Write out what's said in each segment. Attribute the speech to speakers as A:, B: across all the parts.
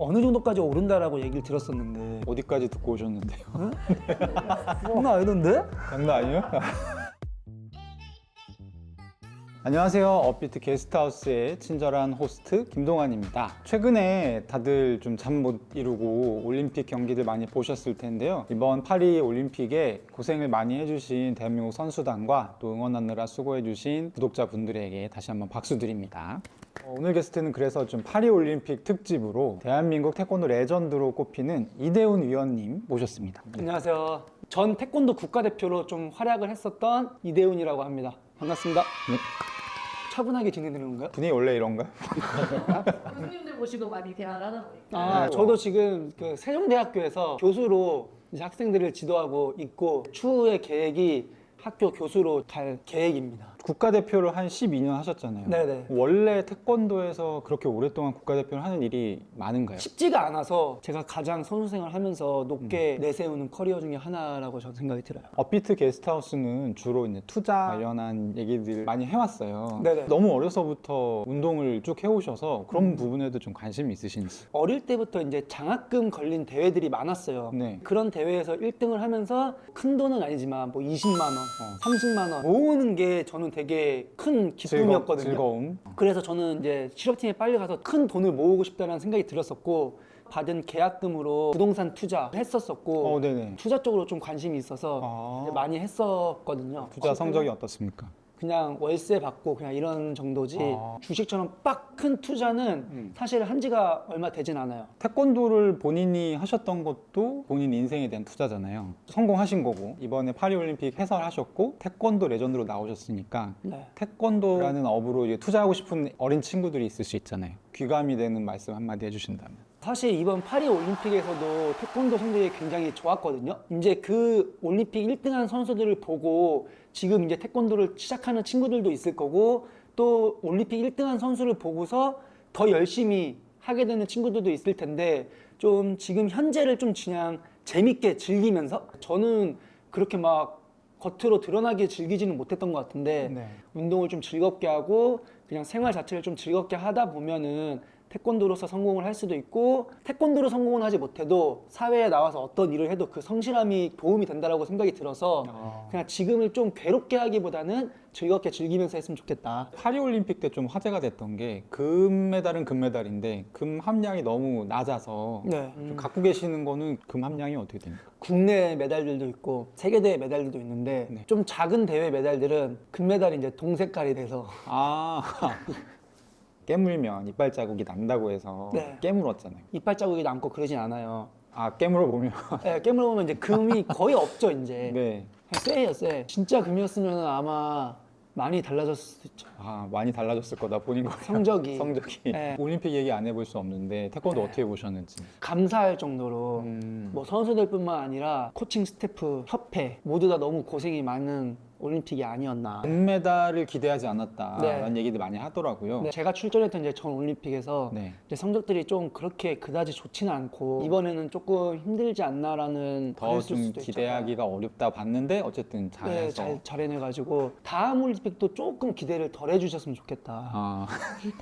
A: 어느 정도까지 오른다라고 얘기를 들었었는데
B: 어디까지 듣고 오셨는데요?
A: 장난 아니던데?
B: 장난 아니에요? 안녕하세요. 업비트 게스트하우스의 친절한 호스트 김동환입니다. 최근에 다들 좀 잠 못 이루고 올림픽 경기들 많이 보셨을 텐데요. 이번 파리 올림픽에 고생을 많이 해주신 대한민국 선수단과 또 응원하느라 수고해주신 구독자분들에게 다시 한번 박수 드립니다. 오늘 게스트는 그래서 좀 파리 올림픽 특집으로 대한민국 태권도 레전드로 꼽히는 이대훈 위원님 모셨습니다.
A: 안녕하세요. 전 태권도 국가대표로 좀 활약을 했었던 이대훈이라고 합니다. 반갑습니다.
B: 네.
A: 차분하게 진행되는 건가요?
B: 분위기 원래 이런가요?
C: 교수님들 모시고 많이 대화를 하다 보니까
A: 아, 저도 지금 그 세종대학교에서 교수로 이제 학생들을 지도하고 있고 추후의 계획이 학교 교수로 갈 계획입니다.
B: 국가대표를 한 12년 하셨잖아요.
A: 네네.
B: 원래 태권도에서 그렇게 오랫동안 국가대표를 하는 일이 많은가요?
A: 쉽지가 않아서 제가 가장 선수 생활을 하면서 높게 내세우는 커리어 중에 하나라고 저는 생각이 들어요.
B: 업비트 게스트하우스는 주로 이제 투자 관련한 얘기들 많이 해왔어요.
A: 네네.
B: 너무 어려서부터 운동을 쭉 해오셔서 그런 부분에도 좀 관심이 있으신지.
A: 어릴 때부터 이제 장학금 걸린 대회들이 많았어요.
B: 네.
A: 그런 대회에서 1등을 하면서 큰 돈은 아니지만 뭐 20만 원, 30만 원 모으는 게 저는 되게 큰 기쁨이었거든요.
B: 즐거움.
A: 그래서 저는 이제 실업팀에 빨리 가서 큰 돈을 모으고 싶다는 생각이 들었었고 받은 계약금으로 부동산 투자를 했었었고
B: 네네.
A: 투자 쪽으로 좀 관심이 있어서 이제 많이 했었거든요.
B: 투자 성적이 어떻습니까?
A: 그냥 월세 받고 그냥 이런 정도지 주식처럼 빡 큰 투자는 사실 한 지가 얼마 되진 않아요.
B: 태권도를 본인이 하셨던 것도 본인 인생에 대한 투자잖아요. 성공하신 거고 이번에 파리올림픽 해설하셨고 태권도 레전드로 나오셨으니까
A: 네.
B: 태권도라는 업으로 이제 투자하고 싶은 어린 친구들이 있을 수 있잖아요. 귀감이 되는 말씀 한마디 해주신다면.
A: 사실 이번 파리 올림픽에서도 태권도 성적이 굉장히 좋았거든요. 이제 그 올림픽 1등한 선수들을 보고 지금 이제 태권도를 시작하는 친구들도 있을 거고 또 올림픽 1등한 선수를 보고서 더 열심히 하게 되는 친구들도 있을 텐데 좀 지금 현재를 좀 그냥 재밌게 즐기면서 저는 그렇게 막 겉으로 드러나게 즐기지는 못했던 것 같은데
B: 네.
A: 운동을 좀 즐겁게 하고 그냥 생활 자체를 좀 즐겁게 하다 보면은 태권도로서 성공을 할 수도 있고 태권도로 성공을 하지 못해도 사회에 나와서 어떤 일을 해도 그 성실함이 도움이 된다라고 생각이 들어서 그냥 지금을 좀 괴롭게 하기보다는 즐겁게 즐기면서 했으면 좋겠다.
B: 파리올림픽 때 좀 화제가 됐던 게 금메달은 금메달인데 금 함량이 너무 낮아서
A: 네.
B: 좀 갖고 계시는 거는 금 함량이 어떻게 됩니까?
A: 국내 메달들도 있고 세계대회 메달들도 있는데
B: 네.
A: 좀 작은 대회 메달들은 금메달이 이제 동색깔이 돼서
B: 아 깨물면 이빨 자국이 난다고 해서
A: 네.
B: 깨물었잖아요.
A: 이빨 자국이 남고 그러진 않아요.
B: 아 깨물어 보면
A: 네, 깨물어 보면 이제 금이 거의 없죠 이제.
B: 네.
A: 쎄요 쎄. 진짜 금이었으면 아마 많이 달라졌을 수도 있죠.
B: 아 많이 달라졌을 거다 본인 거예요.
A: 성적이.
B: 성적이.
A: 네.
B: 올림픽 얘기 안 해볼 수 없는데 태권도
A: 네.
B: 어떻게 보셨는지.
A: 감사할 정도로 뭐 선수들뿐만 아니라 코칭 스태프, 협회 모두 다 너무 고생이 많은 올림픽이 아니었나.
B: 금메달을 기대하지 않았다라는
A: 네.
B: 얘기들 많이 하더라고요.
A: 네, 제가 출전했던 이제 전 올림픽에서
B: 네.
A: 이제 성적들이 좀 그렇게 그다지 좋지는 않고 이번에는 조금 힘들지 않나라는
B: 더
A: 그랬을
B: 좀
A: 수도
B: 기대하기가 어렵다 봤는데 어쨌든
A: 있잖아요. 네,
B: 잘해서.
A: 잘 해내가지고 다음 올림픽도 조금 기대를 덜 해주셨으면 좋겠다.
B: 아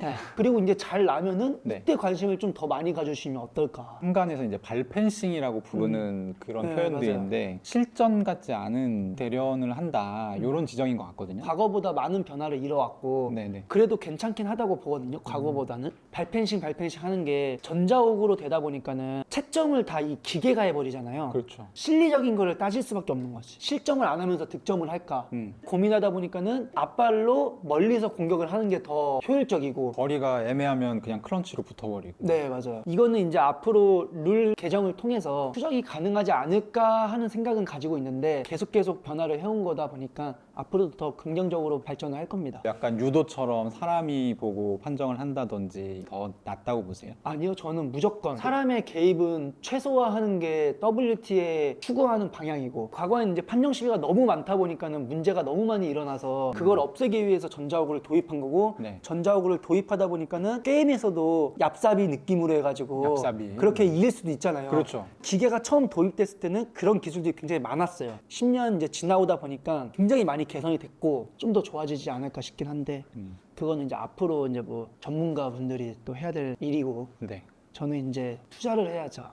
A: 네. 그리고 이제 잘 나면은
B: 네.
A: 그때 관심을 좀 더 많이 가주시면 어떨까.
B: 한간에서 이제 발펜싱이라고 부르는 그런
A: 네,
B: 표현도
A: 맞아요.
B: 있는데 실전 같지 않은 대련을 한다 이런 지적인 것 같거든요.
A: 과거보다 많은 변화를 이뤄왔고
B: 네네.
A: 그래도 괜찮긴 하다고 보거든요. 과거보다는 발펜싱 하는 게 전자옥으로 되다 보니까는 채점을 다 이 기계가 해버리잖아요.
B: 그렇죠.
A: 실리적인 거를 따질 수밖에 없는 거지. 실점을 안 하면서 득점을 할까 고민하다 보니까는 앞발로 멀리서 공격을 하는 게 더 효율적이고.
B: 거리가 애매하면 그냥 크런치로 붙어버리고.
A: 네, 맞아요. 이거는 이제 앞으로 룰 개정을 통해서 추적이 가능하지 않을까 하는 생각은 가지고 있는데 계속 변화를 해온 거다 보니까 앞으로도 더 긍정적으로 발전을 할 겁니다.
B: 약간 유도처럼 사람이 보고 판정을 한다든지 더 낫다고 보세요?
A: 아니요, 저는 무조건 사람의 개입은 최소화하는 게 WT에 추구하는 방향이고, 과거에는 이제 판정 시비가 너무 많다 보니까는 문제가 너무 많이 일어나서 그걸 없애기 위해서 전자호구를 도입한 거고,
B: 네.
A: 전자호구를 도입하다 보니까는 게임에서도 얍삽이 느낌으로 해가지고
B: 얍삽이.
A: 그렇게 이길 수도 있잖아요.
B: 그렇죠.
A: 기계가 처음 도입됐을 때는 그런 기술들이 굉장히 많았어요. 10년 이제 지나오다 보니까 굉장히 많이 개선이 됐고 좀 더 좋아지지 않을까 싶긴 한데 그거는 이제 앞으로 이제 뭐 전문가 분들이 또 해야 될 일이고.
B: 네.
A: 저는 이제 투자를 해야죠.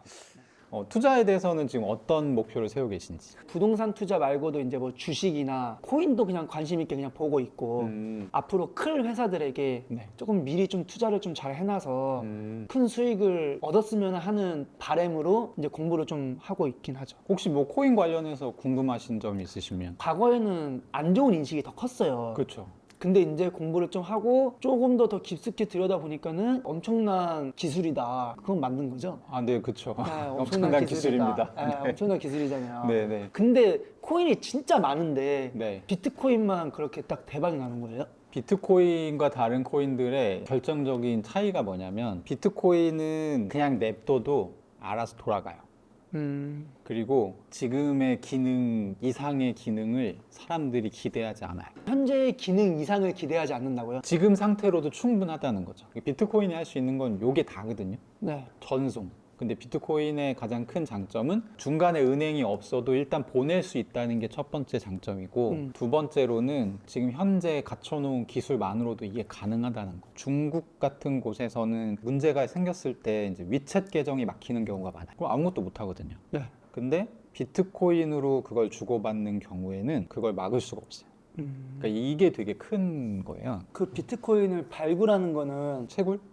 B: 투자에 대해서는 지금 어떤 목표를 세우고 계신지.
A: 부동산 투자 말고도 이제 뭐 주식이나 코인도 그냥 관심 있게 그냥 보고 있고 앞으로 큰 회사들에게
B: 네.
A: 조금 미리 좀 투자를 좀 잘 해놔서 큰 수익을 얻었으면 하는 바람으로 이제 공부를 좀 하고 있긴 하죠.
B: 혹시 뭐 코인 관련해서 궁금하신 점 있으시면.
A: 과거에는 안 좋은 인식이 더 컸어요.
B: 그렇죠.
A: 근데 이제 공부를 좀 하고 조금 더 깊숙이 들여다 보니까는 엄청난 기술이다. 그건 맞는 거죠?
B: 아, 네, 그렇죠.
A: 네,
B: 엄청난 기술입니다.
A: 네, 엄청난 기술이잖아요.
B: 네, 네.
A: 근데 코인이 진짜 많은데
B: 네.
A: 비트코인만 그렇게 딱 대박이 나는 거예요?
B: 비트코인과 다른 코인들의 결정적인 차이가 뭐냐면 비트코인은 그냥 냅둬도 알아서 돌아가요. 그리고 지금의 기능 이상의 기능을 사람들이 기대하지 않아요.
A: 현재의 기능 이상을 기대하지 않는다고요?
B: 지금 상태로도 충분하다는 거죠. 비트코인이 할 수 있는 건 요게 다거든요.
A: 네.
B: 전송. 근데 비트코인의 가장 큰 장점은 중간에 은행이 없어도 일단 보낼 수 있다는 게 첫 번째 장점이고 두 번째로는 지금 현재 갖춰놓은 기술만으로도 이게 가능하다는 거. 중국 같은 곳에서는 문제가 생겼을 때 이제 위챗 계정이 막히는 경우가 많아요. 그럼 아무것도 못 하거든요.
A: 네.
B: 근데 비트코인으로 그걸 주고받는 경우에는 그걸 막을 수가 없어요. 그러니까 이게 되게 큰 거예요.
A: 그 비트코인을 발굴하는 거는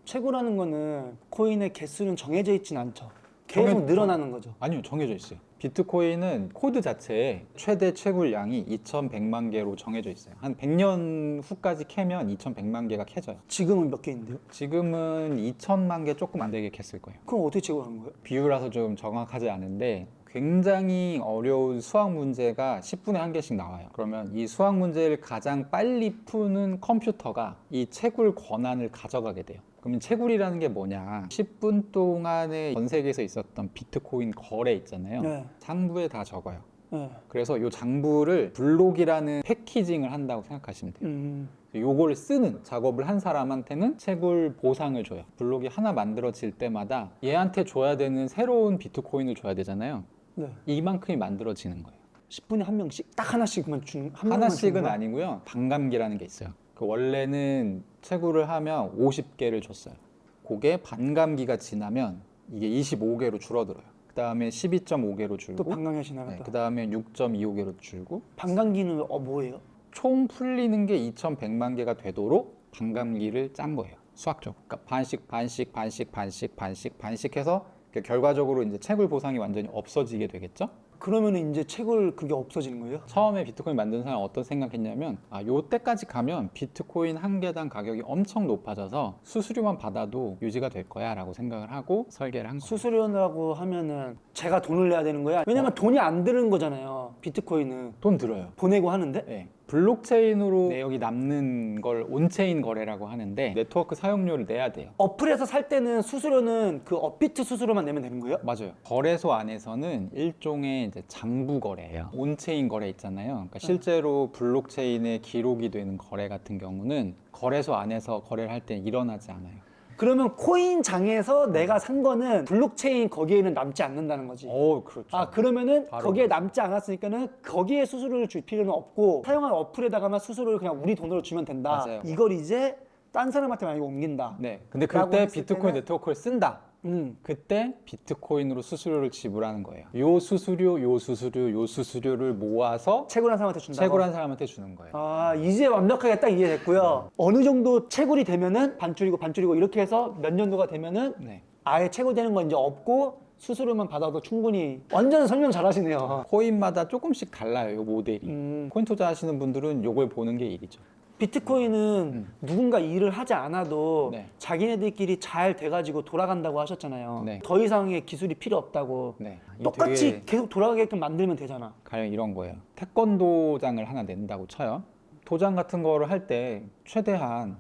A: 채굴하는 거는 코인의 개수는 정해져 있진 않죠. 계속 늘어나는 거죠.
B: 아니요, 정해져 있어요. 비트코인은 코드 자체에 최대 채굴량이 2,100만 개로 정해져 있어요. 한 100년 후까지 캐면 2,100만 개가 캐져요.
A: 지금은 몇 개인데요?
B: 지금은 2,000만 개 조금 안 되게 캤을 거예요.
A: 그럼 어떻게 채굴하는 거예요?
B: 비유라서 좀 정확하지 않은데 굉장히 어려운 수학 문제가 10분에 한 개씩 나와요. 그러면 이 수학 문제를 가장 빨리 푸는 컴퓨터가 이 채굴 권한을 가져가게 돼요. 그러면 채굴이라는 게 뭐냐? 10분 동안에 전 세계에서 있었던 비트코인 거래 있잖아요.
A: 네.
B: 장부에 다 적어요.
A: 네.
B: 그래서 이 장부를 블록이라는 패키징을 한다고 생각하시면 돼요. 요거를 쓰는 작업을 한 사람한테는 채굴 보상을 줘요. 블록이 하나 만들어질 때마다 얘한테 줘야 되는 새로운 비트코인을 줘야 되잖아요.
A: 네.
B: 이만큼이 만들어지는 거예요.
A: 10분에 한 명씩 딱 하나씩만 주는 한 명만
B: 하나씩은
A: 주는 거야?
B: 아니고요. 반감기라는 게 있어요. 그 원래는 채굴을 하면 50개를 줬어요. 그게 반감기가 지나면 이게 25개로 줄어들어요. 그 다음에 12.5개로 줄고
A: 또 반감기가 지나갔다.
B: 그 다음에 6.25개로 줄고
A: 반감기는 뭐예요?
B: 총 풀리는 게 2,100만 개가 되도록 반감기를 짠 거예요. 수학적으로. 그러니까 반씩 해서 결과적으로 이제 채굴 보상이 완전히 없어지게 되겠죠.
A: 그러면 이제 채굴 그게 없어지는 거예요?
B: 처음에 비트코인 만든 사람 어떤 생각했냐면 요 때까지 가면 비트코인 한 개당 가격이 엄청 높아져서 수수료만 받아도 유지가 될 거야 라고 생각을 하고 설계를 한 거예요.
A: 수수료라고 하면은 제가 돈을 내야 되는 거야? 왜냐면 돈이 안 드는 거잖아요. 비트코인은
B: 돈 들어요.
A: 보내고 하는데?
B: 네. 블록체인으로 내역이 남는 걸 온체인 거래라고 하는데 네트워크 사용료를 내야 돼요.
A: 어플에서 살 때는 수수료는 그 업비트 수수료만 내면 되는 거예요?
B: 맞아요. 거래소 안에서는 일종의 이제 장부 거래예요. 온체인 거래 있잖아요. 그러니까 실제로 블록체인에 기록이 되는 거래 같은 경우는 거래소 안에서 거래를 할 때 일어나지 않아요.
A: 그러면 코인 장에서 내가 산 거는 블록체인 거기에는 남지 않는다는 거지.
B: 그렇죠.
A: 아, 그러면은
B: 바로
A: 거기에
B: 그렇죠.
A: 남지 않았으니까는 거기에 수수료를 줄 필요는 없고 사용한 어플에다가만 수수료를 그냥 우리 돈으로 주면 된다.
B: 맞아요.
A: 이걸 이제 딴 사람한테 만약에 옮긴다.
B: 네. 근데
A: 라고
B: 그때
A: 했을
B: 비트코인
A: 때는-
B: 네트워크를 쓴다. 그때 비트코인으로 수수료를 지불하는 거예요. 요 수수료를 모아서
A: 채굴한 사람한테 준다고?
B: 채굴한 사람한테 주는 거예요.
A: 아, 이제 완벽하게 딱 이해됐고요. 어느 정도 채굴이 되면은 반줄이고 이렇게 해서 몇 년도가 되면은
B: 네.
A: 아예 채굴되는 건 이제 없고 수수료만 받아도 충분히 완전 설명 잘하시네요.
B: 코인마다 조금씩 달라요, 요 모델이. 코인 투자하시는 분들은 요걸 보는 게 일이죠.
A: 비트코인은 누군가 일을 하지 않아도
B: 네.
A: 자기네들끼리 잘 돼가지고 돌아간다고 하셨잖아요.
B: 네.
A: 더 이상의 기술이 필요 없다고.
B: 네. 이게
A: 똑같이
B: 되게
A: 계속 돌아가게끔 만들면 되잖아.
B: 가령 이런 거예요. 태권도장을 하나 낸다고 쳐요. 도장 같은 거를 할 때 최대한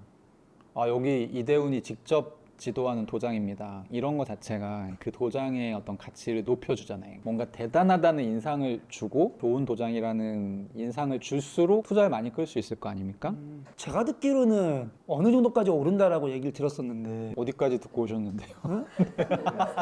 B: 여기 이대훈이 직접 지도하는 도장입니다. 이런 거 자체가 그 도장의 어떤 가치를 높여주잖아요. 뭔가 대단하다는 인상을 주고 좋은 도장이라는 인상을 줄수록 투자를 많이 끌 수 있을 거 아닙니까?
A: 제가 듣기로는 어느 정도까지 오른다라고 얘기를 들었었는데
B: 어디까지 듣고 오셨는데요?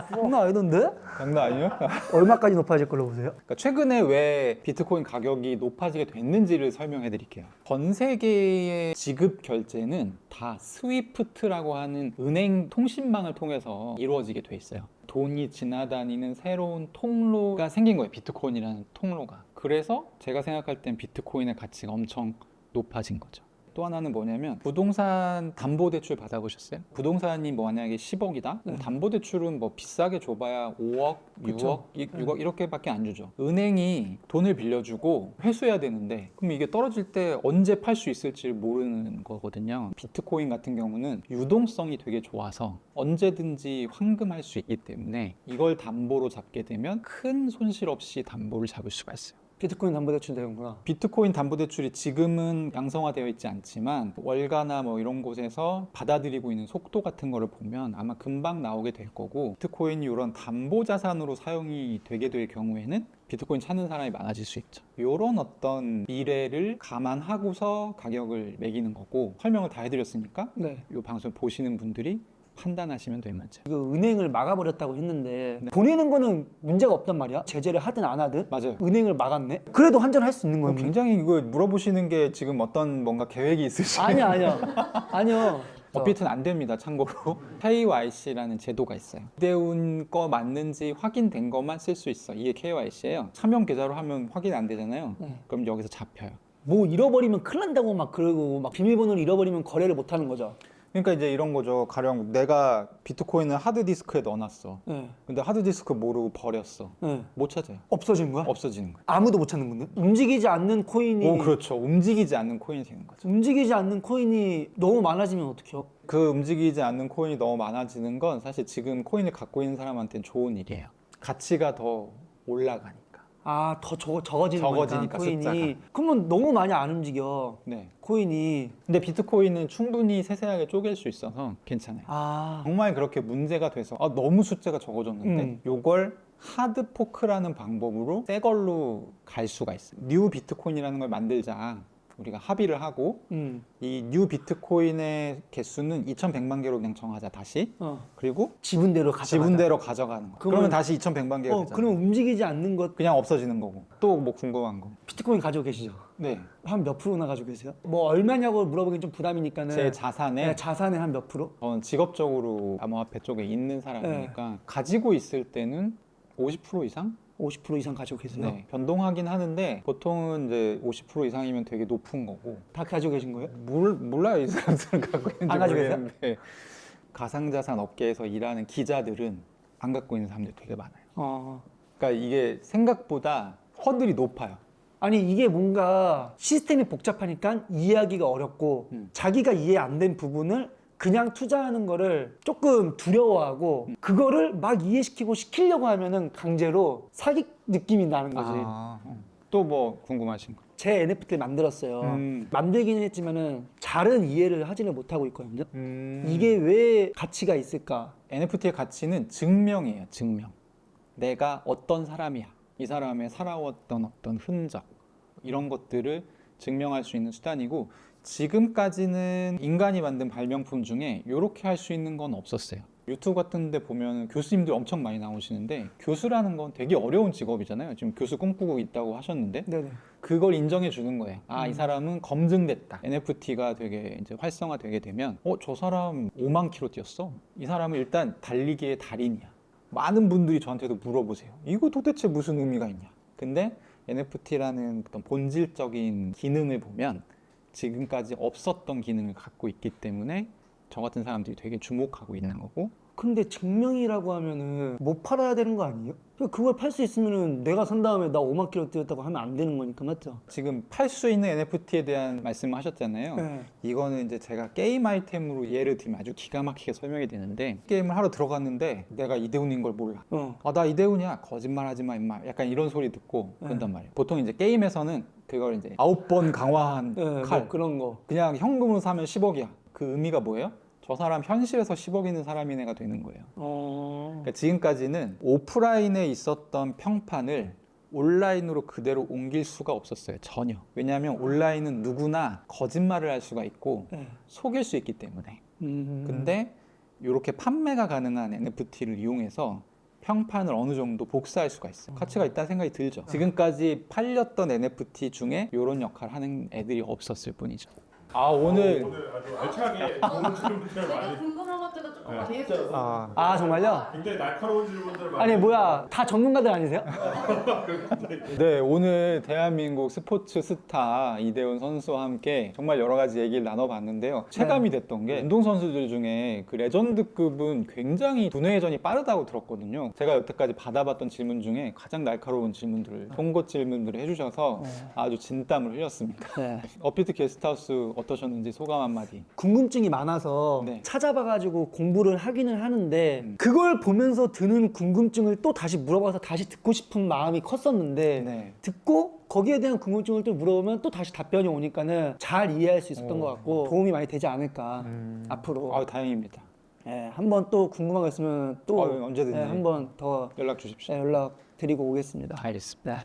A: 장난 아니던데?
B: 장난 아니에요?
A: 얼마까지 높아질 걸로 보세요?
B: 그러니까 최근에 왜 비트코인 가격이 높아지게 됐는지를 설명해 드릴게요. 전 세계의 지급 결제는 다 스위프트라고 하는 은행 통신망을 통해서 이루어지게 돼 있어요. 돈이 지나다니는 새로운 통로가 생긴 거예요. 비트코인이라는 통로가. 그래서 제가 생각할 땐 비트코인의 가치가 엄청 높아진 거죠. 또 하나는 뭐냐면 부동산 담보대출 받아보셨어요? 부동산이 뭐 만약에 10억이다?
A: 네.
B: 담보대출은 뭐 비싸게 줘봐야 5억,
A: 그쵸.
B: 6억, 6억 이렇게밖에 안 주죠. 은행이 돈을 빌려주고 회수해야 되는데 그럼 이게 떨어질 때 언제 팔 수 있을지 모르는 거거든요. 비트코인 같은 경우는 유동성이 되게 좋아서 언제든지 환금할 수 있기 때문에 이걸 담보로 잡게 되면 큰 손실 없이 담보를 잡을 수가 있어요.
A: 비트코인 담보대출 되는구나.
B: 비트코인 담보대출이 지금은 양성화되어 있지 않지만 월가나 뭐 이런 곳에서 받아들이고 있는 속도 같은 거를 보면 아마 금방 나오게 될 거고 비트코인이 이런 담보자산으로 사용이 되게 될 경우에는 비트코인 찾는 사람이 많아질 수 있죠. 이런 어떤 미래를 감안하고서 가격을 매기는 거고 설명을 다 해드렸으니까
A: 네.
B: 이 방송 보시는 분들이 판단하시면 될 문제.
A: 그 은행을 막아버렸다고 했는데
B: 네.
A: 보내는 거는 문제가 없단 말이야. 제재를 하든 안 하든.
B: 맞아요.
A: 은행을 막았네. 그래도 환전할 수 있는 거예요.
B: 굉장히 이거 물어보시는 게 지금 어떤 뭔가 계획이 있으시죠?
A: 아니요.
B: 업비트는 안 됩니다. 참고로 KYC라는 제도가 있어요. 이대훈 거 맞는지 확인된 것만 쓸 수 있어. 이게 KYC예요. 차명 계좌로 하면 확인 안 되잖아요.
A: 네.
B: 그럼 여기서 잡혀요.
A: 뭐 잃어버리면 큰일 난다고 막 그러고 막 비밀번호를 잃어버리면 거래를 못 하는 거죠.
B: 그러니까 이제 이런 거죠. 가령 내가 비트코인을 하드디스크에 넣어놨어.
A: 네.
B: 근데 하드디스크 모르고 버렸어.
A: 네.
B: 못 찾아요.
A: 없어진 거야?
B: 없어지는 거예요.
A: 아무도 못 찾는 건데? 움직이지 않는 코인이
B: 오, 그렇죠. 움직이지 않는 코인이 되는 거죠.
A: 움직이지 않는 코인이 너무 많아지면 어떡해요?
B: 그 움직이지 않는 코인이 너무 많아지는 건 사실 지금 코인을 갖고 있는 사람한테는 좋은 일이에요. 가치가 더 올라가니까.
A: 아, 더 적어지는
B: 적어지니까,
A: 거니까 코인이.
B: 숫자가.
A: 그러면 너무 많이 안 움직여.
B: 네.
A: 코인이.
B: 근데 비트코인은 충분히 세세하게 쪼갤 수 있어서 괜찮아요.
A: 아,
B: 정말 그렇게 문제가 돼서 너무 숫자가 적어졌는데
A: 음.
B: 요걸 하드 포크라는 방법으로 새 걸로 갈 수가 있어요. 뉴 비트코인이라는 걸 만들자. 우리가 합의를 하고 이 뉴 비트코인의 개수는 2,100만 개로 그냥 정하자 다시. 그리고
A: 지분대로 가져가.
B: 지분대로 가져가는 거. 그러면 다시 2,100만 개가 되잖아요.
A: 그럼 움직이지 않는 것
B: 그냥 없어지는 거고. 또 뭐 궁금한 거?
A: 비트코인 가지고 계시죠?
B: 네.
A: 한 몇 프로나 가지고 계세요? 뭐 얼마냐고 물어보긴 좀 부담이니까는
B: 제 자산에
A: 네, 자산의 한 몇 프로?
B: 저는 직업적으로 암호화폐 쪽에 있는 사람이니까 가지고 있을 때는 50% 이상?
A: 50% 이상 가지고 계세요?
B: 네, 변동하긴 하는데 보통은 이제 50% 이상이면 되게 높은 거고
A: 다 가지고 계신 거예요?
B: 몰라요 이 사람들은 갖고 있는지
A: 안 가지고 계세요?
B: 모르겠는데 가상자산 업계에서 일하는 기자들은 안 갖고 있는 사람들이 되게 많아요. 그러니까 이게 생각보다 허들이 높아요.
A: 아니 이게 뭔가 시스템이 복잡하니까 이해하기가 어렵고 자기가 이해 안 된 부분을 그냥 투자하는 거를 조금 두려워하고 그거를 막 이해시키고 시키려고 하면은 강제로 사기 느낌이 나는 거지.
B: 또 뭐 궁금하신 거?
A: 제 NFT를 만들었어요. 만들기는 했지만은 잘은 이해를 하지를 못하고 있거든요. 이게 왜 가치가 있을까?
B: NFT의 가치는 증명이에요. 증명. 내가 어떤 사람이야. 이 사람의 살아왔던 어떤 흔적 이런 것들을 증명할 수 있는 수단이고 지금까지는 인간이 만든 발명품 중에 이렇게 할 수 있는 건 없었어요. 유튜브 같은 데 보면 교수님들 엄청 많이 나오시는데 교수라는 건 되게 어려운 직업이잖아요. 지금 교수 꿈꾸고 있다고 하셨는데
A: 네네.
B: 그걸 인정해 주는 거예요. 이 사람은 검증됐다. NFT가 되게 이제 활성화되게 되면 저 사람 5만 킬로 뛰었어. 이 사람은 일단 달리기의 달인이야. 많은 분들이 저한테도 물어보세요. 이거 도대체 무슨 의미가 있냐. 근데 NFT라는 어떤 본질적인 기능을 보면 지금까지 없었던 기능을 갖고 있기 때문에 저 같은 사람들이 되게 주목하고 있는 거고.
A: 근데 증명이라고 하면은 못 팔아야 되는 거 아니에요? 그걸 팔 수 있으면은 내가 산 다음에 나 5만 킬로 뛰었다고 하면 안 되는 거니까 맞죠?
B: 지금 팔 수 있는 NFT에 대한 말씀을 하셨잖아요.
A: 네.
B: 이거는 이제 제가 게임 아이템으로 예를 들면 아주 기가 막히게 설명이 되는데 게임을 하러 들어갔는데 내가 이대훈인 걸 몰라. 나 이대훈이야. 거짓말하지 마 임마. 약간 이런 소리 듣고 그런단 말이에요. 보통 이제 게임에서는 그걸 이제 9번 강화한 칼.
A: 뭐 그런 거.
B: 그냥 현금으로 사면 10억이야. 그 의미가 뭐예요? 저 사람 현실에서 10억 있는 사람인 애가 되는 거예요. 그러니까 지금까지는 오프라인에 있었던 평판을 온라인으로 그대로 옮길 수가 없었어요. 전혀. 왜냐하면 온라인은 누구나 거짓말을 할 수가 있고 속일 수 있기 때문에. 근데 이렇게 판매가 가능한 NFT를 이용해서 평판을 어느 정도 복사할 수가 있어요. 가치가 있다는 생각이 들죠. 지금까지 팔렸던 NFT 중에 이런 역할을 하는 애들이 없었을 뿐이죠. 오늘
D: 아주 알차게 좋은 질문들
C: 제가
D: 많이.
C: 궁금한 것들도 조금 많이 해주셨어요.
A: 아 정말요?
D: 굉장히 날카로운 질문들을 많이
A: 아니 뭐야 다 전문가들 아니세요?
B: 네, 오늘 대한민국 스포츠 스타 이대훈 선수와 함께 정말 여러 가지 얘기를 나눠봤는데요. 체감이 됐던 게 운동 선수들 중에 그 레전드급은 굉장히 두뇌 회전이 빠르다고 들었거든요. 제가 여태까지 받아봤던 질문 중에 가장 날카로운 질문들을 송곳 질문들을 해주셔서 아주 진땀을 흘렸습니다.
A: 네.
B: 업비트 게스트하우스 어떠셨는지 소감 한마디.
A: 궁금증이 많아서
B: 네.
A: 찾아봐가지고 공부를 하기는 하는데 그걸 보면서 드는 궁금증을 또 다시 물어봐서 다시 듣고 싶은 마음이 컸었는데
B: 네.
A: 듣고 거기에 대한 궁금증을 또 물어보면 또 다시 답변이 오니까는 잘 이해할 수 있었던 것 같고 도움이 많이 되지 않을까 앞으로.
B: 아, 다행입니다.
A: 예, 한번 또 궁금한 거 있으면 또
B: 언제든지
A: 한번 더
B: 연락 주십시오.
A: 연락 드리고 오겠습니다.
B: 알겠습니다.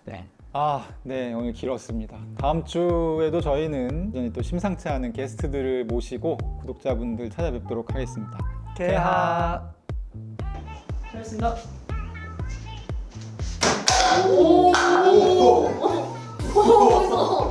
B: 네, 오늘 길었습니다. 다음 주에도 저희는 여전히 또 심상치 않은 게스트들을 모시고 구독자분들 찾아뵙도록 하겠습니다.
A: 개하. 잘했습니다.
C: 오, 거기서